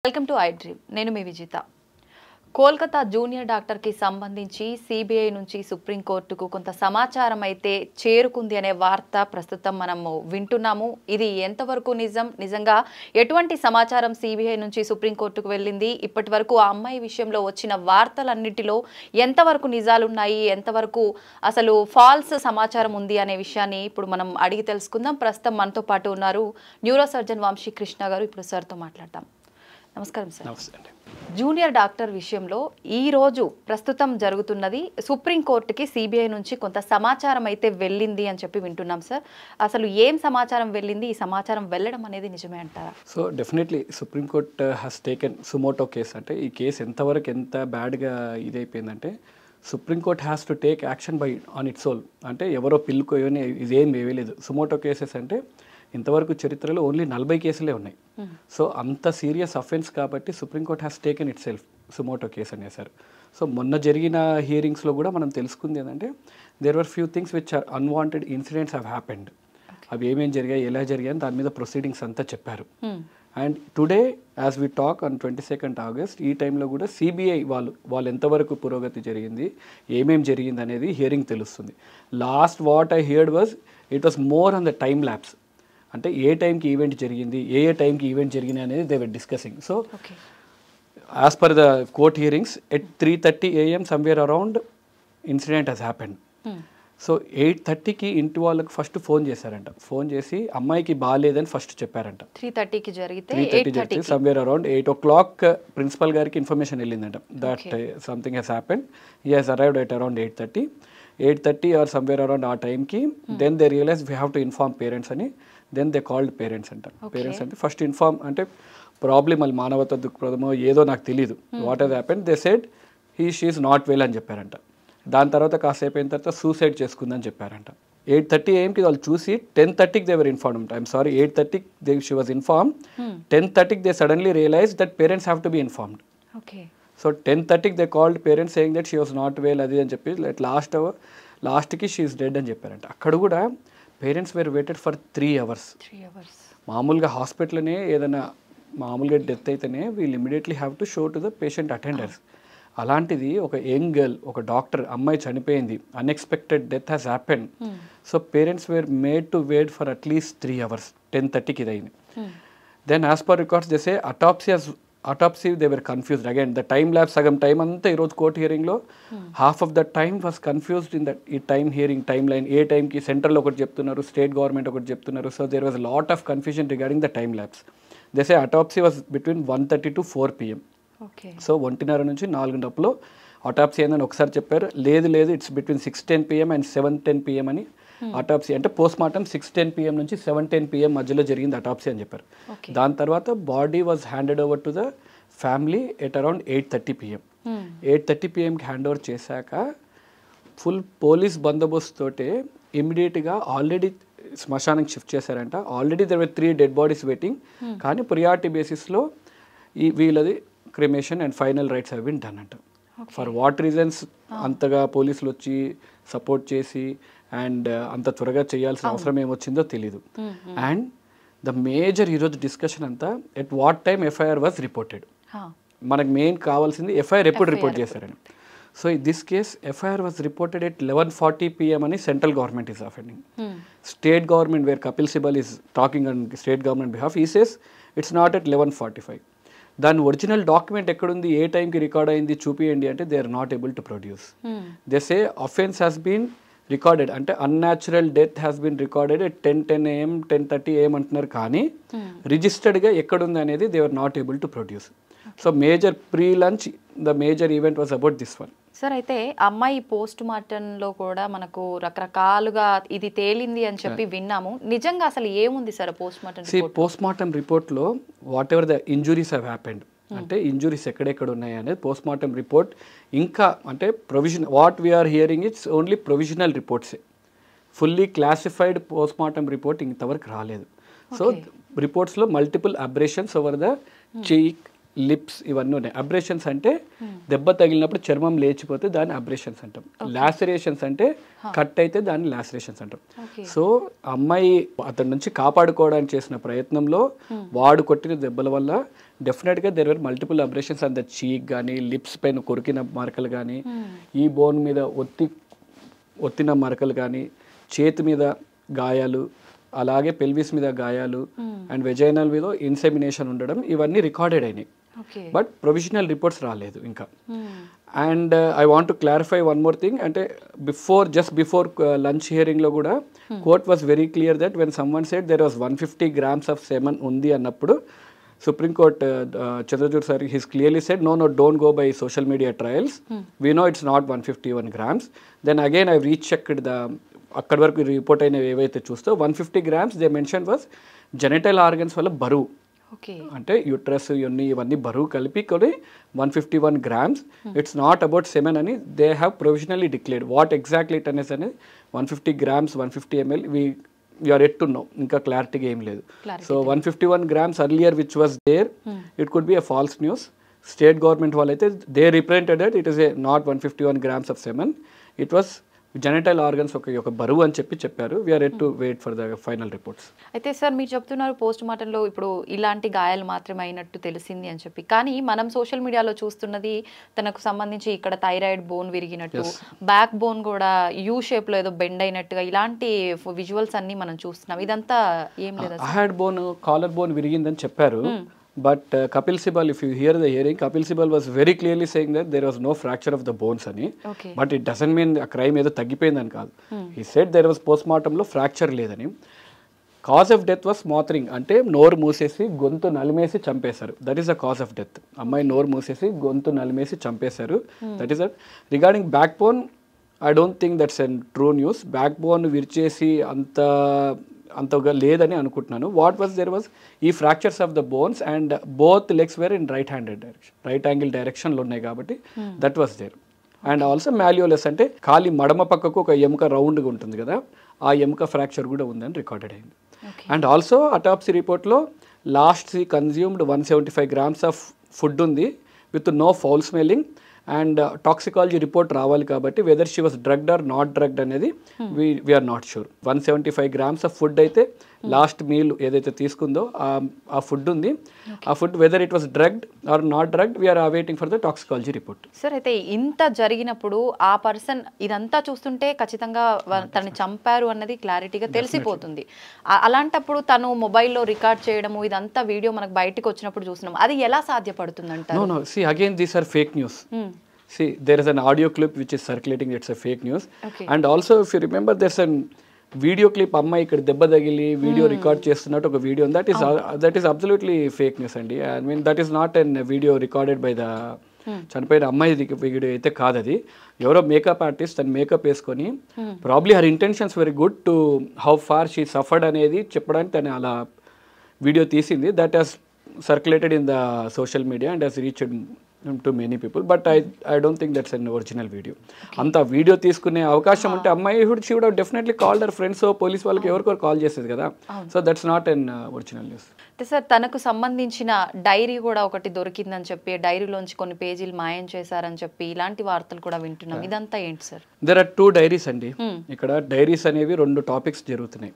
Welcome to I dream. నేను మీ Vijitha. Kolkata junior డాక్టర్కి సంబంధించి సిబిఐ నుంచి సుప్రీంకోర్టుకు కొంత సమాచారం అయితే చేరుకుంది అనే వార్త ప్రస్తుతం మనము వింటున్నాము. ఇది ఎంతవరకు నిజంగా ఎటువంటి సమాచారం సిబిఐ నుంచి సుప్రీంకోర్టుకు వెళ్ళింది, ఇప్పటి వరకు ఆ అమ్మాయి విషయంలో వచ్చిన వార్తలన్నిటిలో ఎంతవరకు నిజాలున్నాయి, ఎంతవరకు అసలు ఫాల్స్ సమాచారం ఉంది అనే విషయాన్ని ఇప్పుడు మనం అడిగి తెలుసుకుందాం. ప్రస్తుతం మనతో పాటు ఉన్నారు న్యూరో సర్జన్ వంశీ కృష్ణ గారు. ఇప్పుడు సార్తో మాట్లాడతాం. నమస్కారం సార్. నమస్తే అండి. జూనియర్ డాక్టర్ విషయంలో ఈ రోజు ప్రస్తుతం జరుగుతున్నది, సుప్రీంకోర్టుకి సిబిఐ నుంచి కొంత సమాచారం అయితే వెళ్ళింది అని చెప్పి వింటున్నాం సార్. అసలు ఏం సమాచారం వెళ్ళింది, ఈ సమాచారం వెళ్ళడం అనేది నిజమే అంటారా? So definitely supreme court has taken suo motu case. అంటే ఈ కేసు ఎంతవరకు ఎంత బ్యాడ్గా ఇదైపోయిందంటే supreme court has to take action by on its own. అంటే ఎవరో పిల్లుకో ఇదేం వేయలేదు. సుమోటో కేసెస్ అంటే ఇంతవరకు చరిత్రలో ఓన్లీ 40 కేసులే ఉన్నాయి. సో అంత సీరియస్ అఫెన్స్ కాబట్టి supreme court has taken it self suo motu case అనేసారు. సో మొన్న జరిగిన హియరింగ్స్లో కూడా మనం తెలుసుకుంది ఏంటంటే there were few things which are unwanted incidents have happened. అవి ఏమేమి జరిగాయి, ఎలా జరిగాయి అని దాని మీద ప్రొసీడింగ్స్ అంతా చెప్పారు. And today as we talk on 22nd August ఈ టైంలో కూడా సిబిఐ వాళ్ళు ఎంతవరకు పురోగతి జరిగింది, ఏమేమి జరిగింది అనేది హియరింగ్ తెలుస్తుంది. Last what I heard was it was more on the time lapse. అంటే ఏ టైంకి ఈవెంట్ జరిగింది, ఏ టైంకి ఈవెంట్ జరిగింది అనేది they were discussing. So as per the court hearings at 3:30 AM somewhere around incident has happened. So 8:30కి ఇంటి వాళ్ళకి ఫస్ట్ ఫోన్ చేశారంట. ఫోన్ చేసి అమ్మాయికి బాగాలేదని ఫస్ట్ చెప్పారంట. 3:30కి జరిగితే 3:30 సమ్వేర్ అరౌండ్ 8 o'clock ప్రిన్సిపల్ గారికి ఇన్ఫర్మేషన్ వెళ్ళిందంట that something has happened. He has arrived at around 8:30 or somewhere around ఆ టైంకి then they realise we have to inform parents అని. దెన్ దే కాల్డ్ పేరెంట్స్ అంట. పేరెంట్స్ అంటే ఫస్ట్ ఇన్ఫార్మ్ అంటే problem మళ్ళీ మానవత దృక్పథమో ఏదో నాకు తెలియదు, what has happened. They said she's not well అని చెప్పారంట. దాని తర్వాత కాసేపు అయిన తర్వాత సూసైడ్ చేసుకుందని చెప్పారంట. 8:30 AMకి వాళ్ళు చూసి 10:30కి they were informed. I'm sorry 8:30 she was inform. 10:30కి they suddenly realise that parents have to be informed. So 10:30కి they called parents saying that she was not well అది అని చెప్పి లాస్ట్కి షీ ఈస్ డెడ్ అని చెప్పారంట. అక్కడ కూడా parents were waited for 3 hours. మామూలుగా హాస్పిటల్నే ఏదైనా మామూలుగా డెత్ అయితేనే వీళ్ళు immediately have to show to the patient attenders. అలాంటిది ఒక యంగ్ గర్ల్, ఒక డాక్టర్, అమ్మాయి చనిపోయింది, unexpected death has happen. So parents were made to wait for at least 3 hours. 10:30కి ఇది అయింది. Then as per records they say autopsy they were confused again. The time lapse సగం time అంతా ఈరోజు court హియరింగ్లో half of the time was confused in that ఈ time hearing time line. ఏ టైంకి central ఒకటి చెప్తున్నారు, స్టేట్ గవర్నమెంట్ ఒకటి చెప్తున్నారు. So there was lot of confusion regarding the time lapse. They say autopsy was between 1:30 to 4 PM. సో 1:30 నుంచి 4 autopsy అయిందని ఒకసారి చెప్పారు. లేదు it's between 6:10 PM and 7:10 PM అని అటాప్సీ. అంటే పోస్ట్ మార్టం 6:10 PM నుంచి 7:10 PM మధ్యలో జరిగింది అటాప్సీ అని చెప్పారు. దాని తర్వాత body was handed over to the family at around 8:30 PM. 8:30 PMకి హ్యాండ్ ఓవర్ చేశాక ఫుల్ పోలీస్ బందోబస్తు తోటే ఇమ్మీడియట్గా ఆల్రెడీ శ్మశానానికి షిఫ్ట్ చేశారంట. Already there were 3 dead bodies waiting. కానీ ప్రియారిటీ బేసిస్లో వీళ్ళది cremation and final rites have been done అంట. ఫర్ వాట్ రీజన్స్ అంతగా పోలీసులు వచ్చి సపోర్ట్ చేసి అండ్ అంత త్వరగా చేయాల్సిన అవసరం ఏమొచ్చిందో తెలీదు. అండ్ ద మేజర్ ఈరోజు డిస్కషన్ అంతా at what time FIR was reported. మనకు మెయిన్ కావాల్సింది ఎఫ్ఐఆర్ ఎప్పుడు రిపోర్ట్ చేశారని. So in this case FIR was reported at 11:40 PM అని central government is offending. State government wear Kapil Sibal is talking on state government behalf ఈ says it's not at 11:45. దాని original document ఎక్కడుంది, ఏ టైంకి record అయింది చూపియండి అంటే they are not able to produce. They say offence has been recorded, అంటే unnatural death has been recorded at 10:10 AM 10:30 AM అంటున్నారు. కానీ రిజిస్టర్డ్గా ఎక్కడుంది అనేది they are not able to produce. So major pre lunch the major event was about this one. Sir, అయితే అమ్మాయి post మార్టంలో కూడా మనకు రకరకాలుగా ఇది తేలింది అని చెప్పి విన్నాము. నిజంగా అసలు ఏముంది సార్ పోస్ట్ మార్టం రిపోర్ట్లో? Whatever the injuries have happened, అంటే ఇంజురీస్ ఎక్కడెక్కడ ఉన్నాయి అనేది పోస్ట్ మార్టం రిపోర్ట్. ఇంకా అంటే provision what we are hearing it's only provisional రిపోర్ట్సే. Fully classified post mortem report ఇంతవరకు రాలేదు. సో రిపోర్ట్స్లో multiple abrasions over the cheek, lips ఇవన్నీ ఉన్నాయి. అబ్రేషన్స్ అంటే దెబ్బ తగిలినప్పుడు చర్మం లేచిపోతే దాన్ని అబ్రేషన్స్ అంటాం. లాసరేషన్స్ అంటే కట్ అయితే దాన్ని లాసరేషన్స్ అంటాం. సో అమ్మాయి అతని నుంచి కాపాడుకోవడానికి చేసిన ప్రయత్నంలో వాడు కొట్టిన దెబ్బల వల్ల డెఫినెట్గా there were multiple abrasions on the చీక్ కానీ, లిప్స్ పైన కొరికిన మరకలు కానీ, ఈ బోన్ మీద ఒత్తిన మరకలు కానీ, చేతి మీద గాయాలు, అలాగే పెల్విస్ మీద గాయాలు అండ్ వెజైనల్ మీద ఇన్సెమినేషన్ ఉండడం, ఇవన్నీ రికార్డెడ్ అయినాయి. బట్ ప్రొవిజనల్ రిపోర్ట్స్ రాలేదు ఇంకా. And I want to clarify one more thing, అంటే జస్ట్ బిఫోర్ లంచ్ హియరింగ్లో కూడా court was very clear that when someone said there was 150 grams of semen ఉంది అన్నప్పుడు Supreme Court, Chandrachud sir, he's clearly said, no, don't go by social media trials. We know it's not 151 grams. Then again, I rechecked అక్కడి వరకు report అయినవి ఏవైతే చూస్తే 150 grams they mention was genital organs వల్ల బరువు. అంటే యూట్రస్ ఇవన్నీ బరువు కలిపి కొని 151 grams. It's not about semen అని they have provisionally declared. What exactly it అనేది 150 grams, 150 ml, we are yet to know. ఇంకా క్లారిటీగా ఏం లేదు. So 151 grams earlier which was there, it could be a false news. State government వాళ్ళైతే they represented that it is not 151 grams of semen, it was genital organs ఒక బరువు అని చెప్పారు. We are yet to wait for the final reports. అయితే sir మీరు చెప్తున్నారు post మార్టంలో ఇప్పుడు ఇలాంటి గాయాలు మాత్రమే అయినట్టు తెలిసింది అని చెప్పి, కానీ మనం సోషల్ మీడియాలో చూస్తున్నది తనకు సంబంధించి ఇక్కడ థైరాయిడ్ బోన్ విరిగినట్టు, బ్యాక్ బోన్ కూడా యూ షేప్ లో ఏదో బెండ్ అయినట్టుగా ఇలాంటి విజువల్స్ అన్ని మనం చూస్తున్నాం. ఇదంతా ఏం లేదు. హెడ్ బోన్, కాలర్ బోన్ విరిగిందని చెప్పారు. But Kapil Sibal, if you hear the hearing, Kapil Sibal was very clearly saying that there was no fracture of the bones ani. But it doesn't mean a crime edo taggipoyindani kaadu. He said there was postmortem lo fracture ledani. Cause of death was smothering, ante noru moosesi gontu nalimesi champesaru. That is the cause of death. Ammayi noru moosesi gontu nalimesi champesaru. That is it. Regarding backbone, I don't think that's a true news. Backbone virchesi అంతగా లేదని అనుకుంటున్నాను. What was there was ఈ fractures of the bones and both legs were in right direction, right angle డైరెక్షన్లో ఉన్నాయి కాబట్టి that was there. And also malleolus అంటే ఖాళీ మడమ పక్కకు ఒక ఎముక రౌండ్గా ఉంటుంది కదా, ఆ ఎముక ఫ్రాక్చర్ కూడా ఉందని రికార్డెడ్ అయింది. అండ్ ఆల్సో అటాప్సీ రిపోర్ట్లో last consumed 175 grams of food ఉంది with no foul smelling. And toxicology report రావాలి కాబట్టి whether she was drugged or not drugged అనేది we're not sure. 175 grams of food అయితే లాస్ట్ మీల్ ఏదైతే తీసుకుందో ఆ ఫుడ్ ఉంది. ఆ food whether it was drugged or not drugged we're awaiting for the toxicology report. Sir అయితే ఇంత జరిగినప్పుడు ఆ పర్సన్ ఇదంతా చూస్తుంటే ఖచ్చితంగా తనని చంపారు అన్నది క్లారిటీగా తెలిసిపోతుంది. అలాంటప్పుడు తను మొబైల్లో రికార్డ్ చేయడము ఇదంతా వీడియో మనకు బయటకు వచ్చినప్పుడు చూస్తున్నాం, అది ఎలా సాధ్యపడుతుంది అంటారు? No, see again these are fake news. See, there is an audio clip which is circulating, it's a fake news. And also if you remember there's a video clip అమ్మాయి ఇక్కడ దెబ్బ తగిలి వీడియో రికార్డ్ చేస్తున్నట్టు ఒక video, that is absolutely fake news అండి. I mean that is not an video recorded by the చనిపోయిన అమ్మాయి video అయితే కాదు. అది ఎవరో మేకప్ ఆర్టిస్ట్ తను మేకప్ వేసుకొని probably her intentions very good to how far she suffered అనేది చెప్పడానికి తను అలా వీడియో తీసింది. That has circulated in the social media and has reached to many people, but I don't think that's an original video. అంత video తీసుకునే అవకాశం ఉంటే అమ్మాయి she would have definitely called her friends, so police వాళ్ళకి ఎవరికో call చేసేది కదా. So that's not an original news. Sir తనకు సంబంధించిన డైరీ కూడా ఒకటి దొరికిందని చెప్పి, డైరీలోంచి కొన్ని పేజీలు మాయం చేశారని చెప్పి ఇలాంటి వార్తలు కూడా వింటున్నాం. ఇదంతా ఏంటి సార్? there are 2 diaries అండి. ఇక్కడ డైరీస్ అనేవి 2 టాపిక్స్ జరుగుతున్నాయి.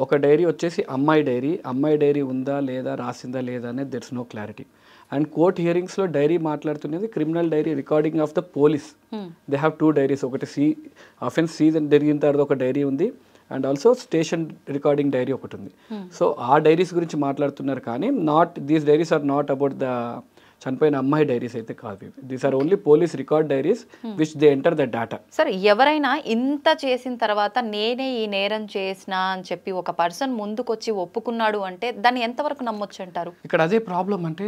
ఒక డైరీ వచ్చేసి అమ్మాయి డైరీ ఉందా లేదా రాసిందా లేదా అనేది there's no clarity. And court హియరింగ్స్లో డైరీ మాట్లాడుతున్నది criminal diary recording of the police. They have 2 diaries. ఒకటి అఫెన్స్ సీజన్ జరిగిన తర్వాత ఒక డైరీ ఉంది and also station recording diary ఒకటి ఉంది. సో ఆ డైరీస్ గురించి మాట్లాడుతున్నారు కానీ these diaries are not about the చనిపోయిన అమ్మాయి డైరీస్ అయితే కాదు. These are only police record diaries which they enter the data. Sir ఎవరైనా ఇంత చేసిన తర్వాత నేనే ఈ నేరం చేసిన అని చెప్పి ఒక పర్సన్ ముందుకొచ్చి ఒప్పుకున్నాడు అంటే దాన్ని ఎంతవరకు నమ్మొచ్చు అంటారు? ఇక్కడ అదే ప్రాబ్లం అంటే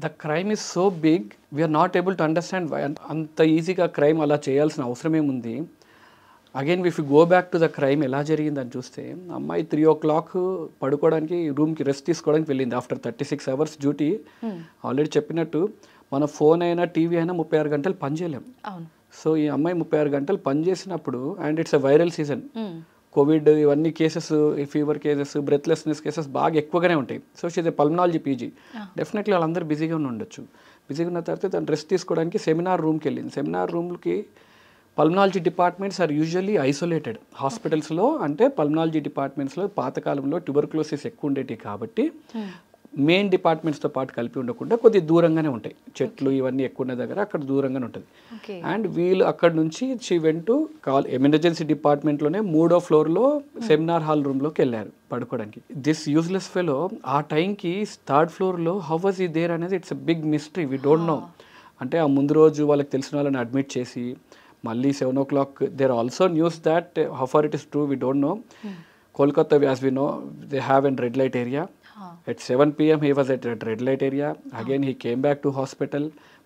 the crime is so big, we are not able to understand అంత ఈజీగా క్రైమ్ అలా చేయాల్సిన అవసరం ఏముంది. Again if you go back to the crime ఎలా జరిగిందని చూస్తే అమ్మాయి 3 o'clock పడుకోవడానికి రూమ్కి రెస్ట్ తీసుకోవడానికి వెళ్ళింది ఆఫ్టర్ 36 hours డ్యూటీ. ఆల్రెడీ చెప్పినట్టు మన ఫోన్ అయినా టీవీ అయినా 36 గంటలు పనిచేయలేం. సో ఈ అమ్మాయి 36 గంటలు పనిచేసినప్పుడు and it's a viral season, Covid ఇవన్నీ cases, fever cases, breathlessness cases బాగా ఎక్కువగానే ఉంటాయి. So she's a pulmonology PG. Definitely వాళ్ళందరూ బిజీగా ఉండొచ్చు. బిజీగా ఉన్న తర్వాత తను రెస్ట్ తీసుకోవడానికి సెమినార్ రూమ్కి వెళ్ళింది. సెమినార్ రూమ్కి pulmonology departments are usually isolated. హాస్పిటల్స్లో అంటే పల్మనాలజీ డిపార్ట్మెంట్స్లో పాతకాలంలో ట్యూబర్క్లోసిస్ ఎక్కువ ఉండేవి కాబట్టి మెయిన్ డిపార్ట్మెంట్స్తో పాటు కలిపి ఉండకుండా కొద్ది దూరంగానే ఉంటాయి. చెట్లు ఇవన్నీ ఎక్కువ ఉన్న దగ్గర అక్కడ దూరంగానే ఉంటుంది. అండ్ వీళ్ళు అక్కడ నుంచి షీ వెంట్ టు ఎమర్జెన్సీ డిపార్ట్మెంట్లోనే 3వ ఫ్లోర్లో సెమినార్ హాల్ రూమ్లోకి వెళ్ళారు పడుకోవడానికి. దిస్ యూజ్లెస్ ఫెలో ఆ టైంకి 3rd ఫ్లోర్లో హౌ వాజ్ ఈ దేర్ అనేది it's a big mystery. We don't know. అంటే ఆ ముందు రోజు వాళ్ళకి తెలిసిన వాళ్ళని అడ్మిట్ చేసి మళ్ళీ 7 o'clock there also news that how far it is true we don't know. Kolkata as we know they have an red light area. At 7 PM he was at red light area. Again he came back to hospital.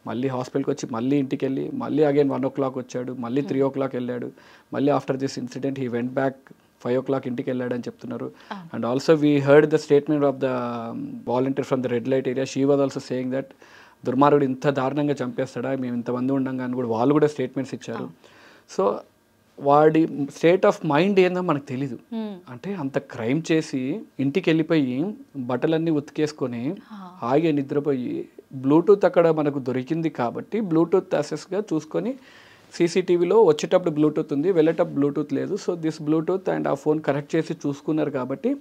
మళ్ళీ హాస్పిటల్కి వచ్చి మళ్ళీ ఇంటికి వెళ్ళి మళ్ళీ again 1 o'clock వచ్చాడు, మళ్ళీ 3 o'clock వెళ్ళాడు. మళ్ళీ after this incident he went back 5 o'clock ఇంటికి వెళ్ళాడు అని చెప్తున్నారు. And also we heard the statement of the volunteer from the red light area. She was also saying that దుర్మార్గుడు ఇంత దారుణంగా చంపేస్తాడా, మేము ఇంతమంది ఉండంగా అని కూడా వాళ్ళు కూడా స్టేట్మెంట్స్ ఇచ్చారు. సో వాడి స్టేట్ ఆఫ్ మైండ్ ఏందో మనకు తెలీదు. అంటే అంత క్రైమ్ చేసి ఇంటికి వెళ్ళిపోయి బట్టలన్నీ ఉతికేసుకొని హాయిగా నిద్రపోయి బ్లూటూత్ అక్కడ మనకు దొరికింది కాబట్టి బ్లూటూత్ యాక్సెస్గా చూసుకొని సీసీటీవీలో వచ్చేటప్పుడు బ్లూటూత్ ఉంది, వెళ్ళేటప్పుడు బ్లూటూత్ లేదు. సో దిస్ బ్లూటూత్ అండ్ ఆ ఫోన్ కరెక్ట్ చేసి చూసుకున్నారు కాబట్టి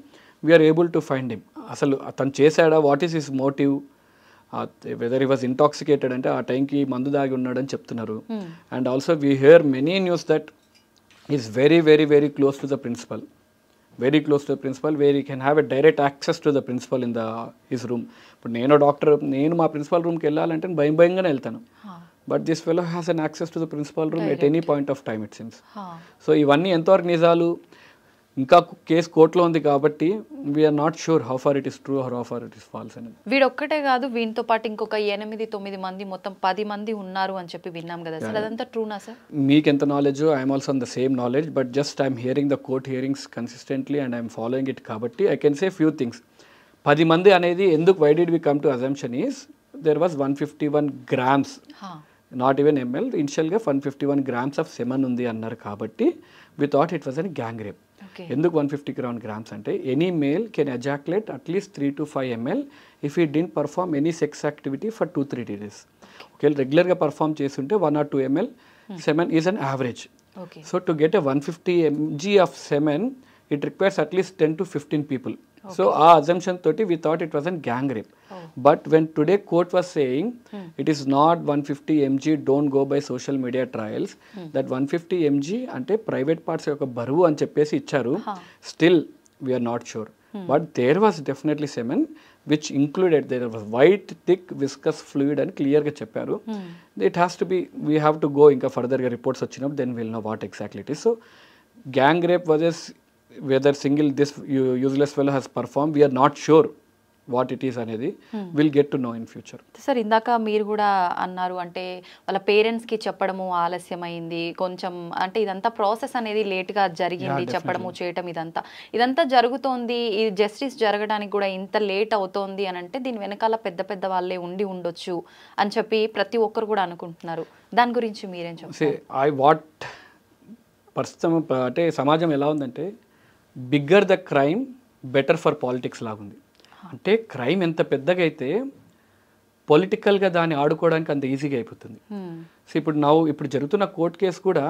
we are able to find him. అసలు అతను చేశాడా, what is his motive, whether he was intoxicated అంటే ఆ టైంకి మందు దాగి ఉన్నాడని చెప్తున్నారు. And also we hear many news that is very very very close to the principal, very close to the principal, where he can have a direct access to the principal in his room. ఇప్పుడు నేను doctor, నేను మా principal రూమ్కి వెళ్ళాలంటే భయంగానే వెళ్తాను. But this fellow has an access to the principal room at any point of time it seems. సో ఇవన్నీ ఎంతవరకు నిజాలు, ఇంకా కేసు కోర్టులో ఉంది కాబట్టి we are not sure how far it is true or how far it is false అనేది. వీడొక్కటే కాదు, వీటితో పాటు ఇంకొక 8-9 మంది, మొత్తం 10 మంది ఉన్నారు అని చెప్పి విన్నాం కదా సార్, అదంతా ట్రూనా సార్? మీకు ఎంత knowledge, I'm also on the same knowledge, but just I'm hearing the court hearings consistently and I'm following it కాబట్టి I can say few things. 10 మంది అనేది ఎందుకు, why did we come to assumption is there was 151 grams, not even ML, ఇనిషియల్గా 151 grams of semen ఉంది అన్నారు కాబట్టి we thought it was an gang rape. ఎందుకు 150 grams అంటే any male can ejaculate at least 3 to 5 ml if he didn't perform any sex activity for 2-3 days. ఒకవేళ రెగ్యులర్గా perform చేస్తుంటే 1 or 2 ml semen is an average. So to get a 150 mg of semen, it requires at least 10 to 15 people. So our assumption thoti we thought it was a gang rape. But when today court was saying it is not 150 mg, don't go by social media trials, that 150 mg ante private parts yoka baruvu ani cheppesi icharu, still we are not sure. But there was definitely semen which included, there was white thick viscous fluid and clear ga chepparu. It has to be, we have to go inka further ga reports vachinappudu then we'll know what exactly it is. So gang rape versus whether single this useless fellow has performed, we are not sure what it is అనేది will get to know in future. Sir ఇందాక మీరు కూడా అన్నారు, అంటే వాళ్ళ పేరెంట్స్కి చెప్పడము ఆలస్యమైంది కొంచెం, అంటే ఇదంతా ప్రాసెస్ అనేది లేట్గా జరిగింది, చెప్పడము చేయటం ఇదంతా జరుగుతోంది. ఈ జస్టిస్ జరగడానికి కూడా ఇంత లేట్ అవుతోంది అని అంటే దీని వెనకాల పెద్ద పెద్ద వాళ్ళే ఉండొచ్చు అని చెప్పి ప్రతి ఒక్కరు కూడా అనుకుంటున్నారు. దాని గురించి మీరేం చెప్తారు? ప్రస్తుతం అంటే సమాజం ఎలా ఉందంటే bigger the crime better for politics లాగుంది. అంటే క్రైమ్ ఎంత పెద్దగా అయితే పొలిటికల్గా దాన్ని ఆడుకోవడానికి అంత ఈజీగా అయిపోతుంది. సో ఇప్పుడు జరుగుతున్న కోర్ట్ కేసు కూడా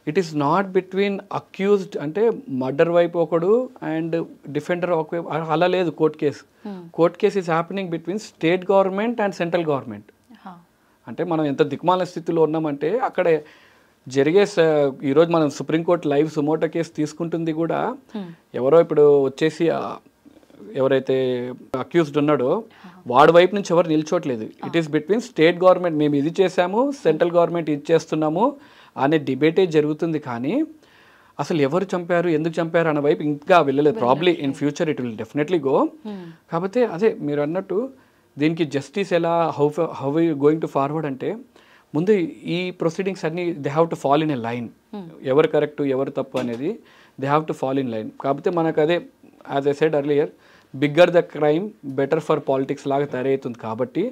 it is not between accused, అంటే మర్డర్ వైపు ఒకడు అండ్ డిఫెండర్ ఒకవైపు, అలా లేదు court case is happening between state government and central government. అంటే మనం ఎంత దిక్మాల స్థితిలో ఉన్నామంటే అక్కడ జరిగే, ఈరోజు మనం సుప్రీంకోర్టు లైవ్ సుమోటో కేసు తీసుకుంటుంది కూడా ఎవరో ఇప్పుడు వచ్చేసి ఎవరైతే అక్యూజ్డ్ ఉన్నాడో వాడి వైపు నుంచి ఎవరు నిల్చోట్లేదు. It is between state government, మేము ఇది చేసాము, సెంట్రల్ గవర్నమెంట్ ఇది చేస్తున్నాము అనే డిబేటే జరుగుతుంది. కానీ అసలు ఎవరు చంపారు, ఎందుకు చంపారు అన్న వైపు ఇంకా వెళ్ళలేదు. Probably in future it will definitely go. కాకపోతే అదే మీరు అన్నట్టు దీనికి జస్టిస్ ఎలా, హౌ గోయింగ్ టు ఫార్వర్డ్ అంటే ముందు ఈ ప్రొసీడింగ్స్ అన్నీ they have to fall in a line. ఎవరు కరెక్ట్ ఎవరు తప్పు అనేది they have to fall in line. కాకపోతే మనకు అదే as I said earlier, bigger the crime better for politics లాగా తయారవుతుంది. కాబట్టి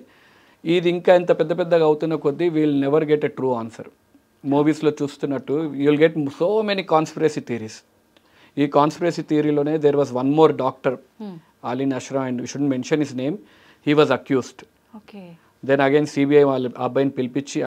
ఇది ఇంకా ఎంత పెద్దగా అవుతున్న కొద్దీ we'll never get a true answer. మూవీస్లో చూస్తున్నట్టు you'll get so many conspiracy theories. ఈ కాన్స్పిరసీ థియరీలోనే there was one more doctor అలీన్ అష్రా and we should mention his name. He was accused. Okay. Then again CBI వాళ్ళ అబ్బాయిని పిలిపించి